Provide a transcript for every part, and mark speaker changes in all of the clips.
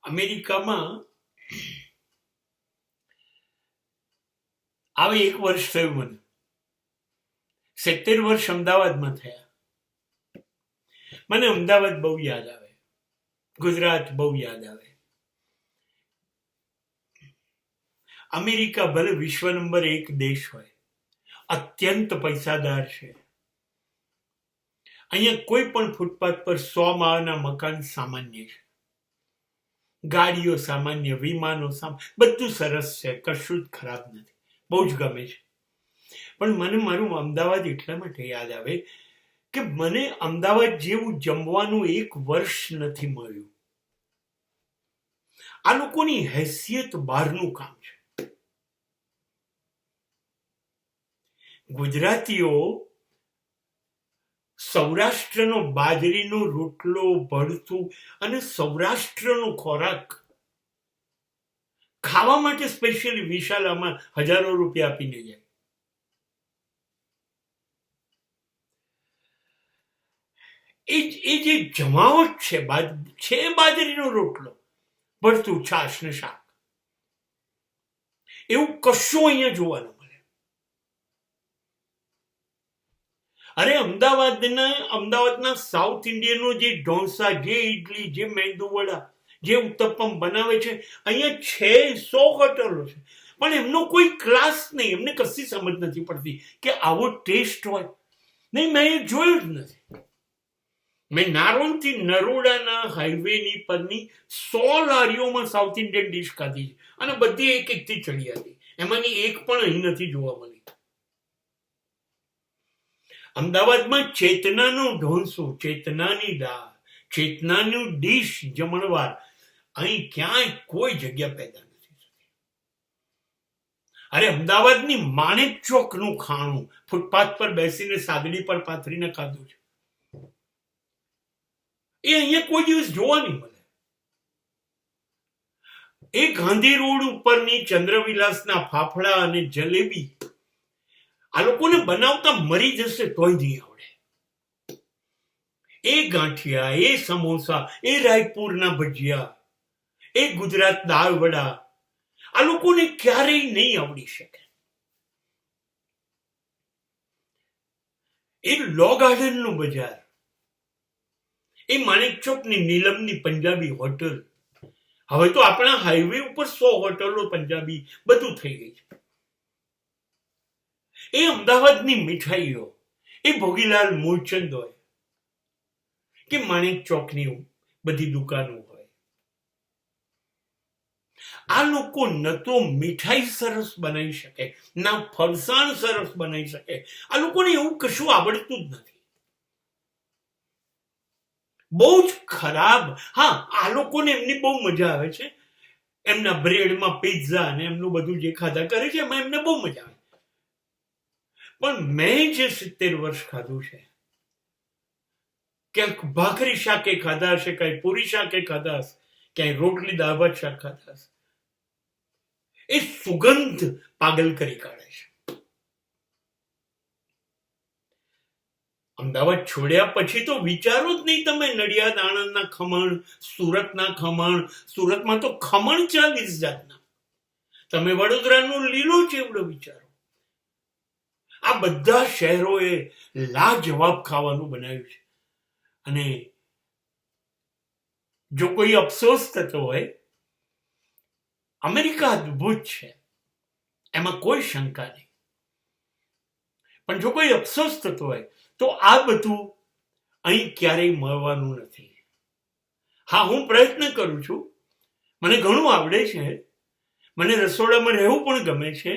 Speaker 1: અમેરિકામાં આવે 1 વર્ષ થયું મને. 70 વર્ષ અમદાવાદમાં થયા. મને અમદાવાદ બહુ યાદ આવે, ગુજરાત બહુ યાદ આવે. અમેરિકા ભલે વિશ્વ નંબર 1 દેશ હોય, અત્યંત પૈસાદાર છે. અહીંયા કોઈ પણ ફૂટપાથ પર 100 માળના મકાન સામાન્ય છે. ગાડીઓ સામાન્ય, વિમાનો સામાન્ય, બધું સરસ છે, કશું જ ખરાબ નથી, બહુ જ ગમે છે. પણ મને મારું અમદાવાદ એટલા માટે યાદ આવે કે મને અમદાવાદ જેવું જમવાનું 1 વર્ષ નથી મળ્યું. આ લોકોની હેસિયત બહારનું કામ છે. ગુજરાતીઓ સૌરાષ્ટ્રનો બાજરીનો રોટલો, ભડથું અને સૌરાષ્ટ્રનો ખોરાક ખાવા માટે સ્પેશિયલી વિશાલામાં હજારો રૂપિયા આપીને જાય. એ જે જમાવટ છે બાજરીનો રોટલો, ભડથું, છાશ ને શાક, એવું કશું અહીંયા જોવાનું. અરે અમદાવાદના સાઉથ ઇન્ડિયનો જે ઢોસા, જે ઇડલી, જે મેંદુ વડા, જે ઉત્તપમ બનાવે છે, અહીંયા છે 100 હોટલો છે, પણ એમનો કોઈ ક્લાસ નહીં. એમને કશી સમજ નથી પડતી કે આવો ટેસ્ટ હોય. નહીં, મેં એ જોયું જ નથી. મેં નારોલથી નરોડાના હાઈવેની પરની 100 લારીઓમાં સાઉથ ઇન્ડિયન ડીશ ખાધી છે, અને બધી એક એકથી ચડી હતી. એમાંની એક પણ અહીં નથી જોવા મળી. અમદાવાદમાં ચેતનાનો ઢોંસો, ચેતનાની દાળ, ચેતનાનું ડીશ જમણવાર અહીં ક્યાંય કોઈ જગ્યા પેદા નથી થતી. અરે અમદાવાદની માણેક ચોકનું ખાણું ફૂટપાથ પર બેસીને સાદડી પર પાથરીને ખાધું છે, એ અહીંયા કોઈ દિવસ જોવા નહીં મળે. એ ગાંધી રોડ ઉપરની ચંદ્રવિલાસના ફાફડા અને જલેબી આ લોકોને બનાવતા મરી જશે તોય નહીં આવડે. એ ગાંઠિયા, એ સમોસા, એ રાયપુરના ભજીયા, એ ગુજરાત દાળ વડા આ લોકોને ક્યારેય નહીં આવડી શકે. એ લો ગાર્ડનનું બજાર, એ માણેક ચોકની નીલમની પંજાબી હોટલ, હવે તો આપણા હાઈવે ઉપર 100 હોટલો પંજાબી બધું થઈ ગઈ છે. એ અમદાવાદની મીઠાઈઓ, એ ભોગીલાલ મૂળચંદ હોય કે માણેક ચોકની બધી દુકાનો હોય, આ લોકો ન તો મીઠાઈ સરસ બનાવી શકે, ના ફરસાણ સરસ બનાવી શકે. આ લોકોને એવું કશું આવડતું જ નથી, બહુ જ ખરાબ. હા, આ લોકોને એમની બહુ મજા આવે છે, એમના બ્રેડમાં પિઝા અને એમનું બધું જે ખાધા કરે છે એમાં એમને બહુ મજા આવે. પણ મેં જે 70 વર્ષ ખાધું છે, ક્યાંક ભાખરી શાકે ખાધા હશે, ક્યાંય પૂરી શાકે ખાધા હશે, ક્યાંય રોટલી દાળ ભાત શાક ખાધા હશે, એ સુગંધ પાગલ કરી કાઢે છે. અમદાવાદ છોડ્યા પછી તો વિચારો જ નહીં તમે નડિયાદ આણંદના ખમણ, સુરતના ખમણ. સુરતમાં તો ખમણ 40 જાતના. તમે વડોદરાનું લીલો ચેવડો વિચારો. આ બધા શહેરોએ લાજવાબ ખાવાનું બનાવ્યું છે. અને જો કોઈ અફસોસ થતો હોય, અમેરિકા અદ્ભુત છે, એમાં કોઈ શંકા નહીં, પણ જો કોઈ અફસોસ થતો હોય તો આ બધું અહીં ક્યારેય મળવાનું નથી. હા, હું પ્રયત્ન કરું છું, મને ઘણું આવડે છે, મને રસોડામાં રહેવું પણ ગમે છે,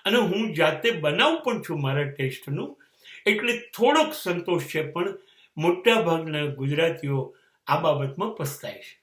Speaker 1: અને હું જાતે બનાવું પણ છું મારા ટેસ્ટનું, એટલે થોડોક સંતોષ છે. પણ મોટા ભાગના ગુજરાતીઓ આ બાબતમાં પસ્તાય છે.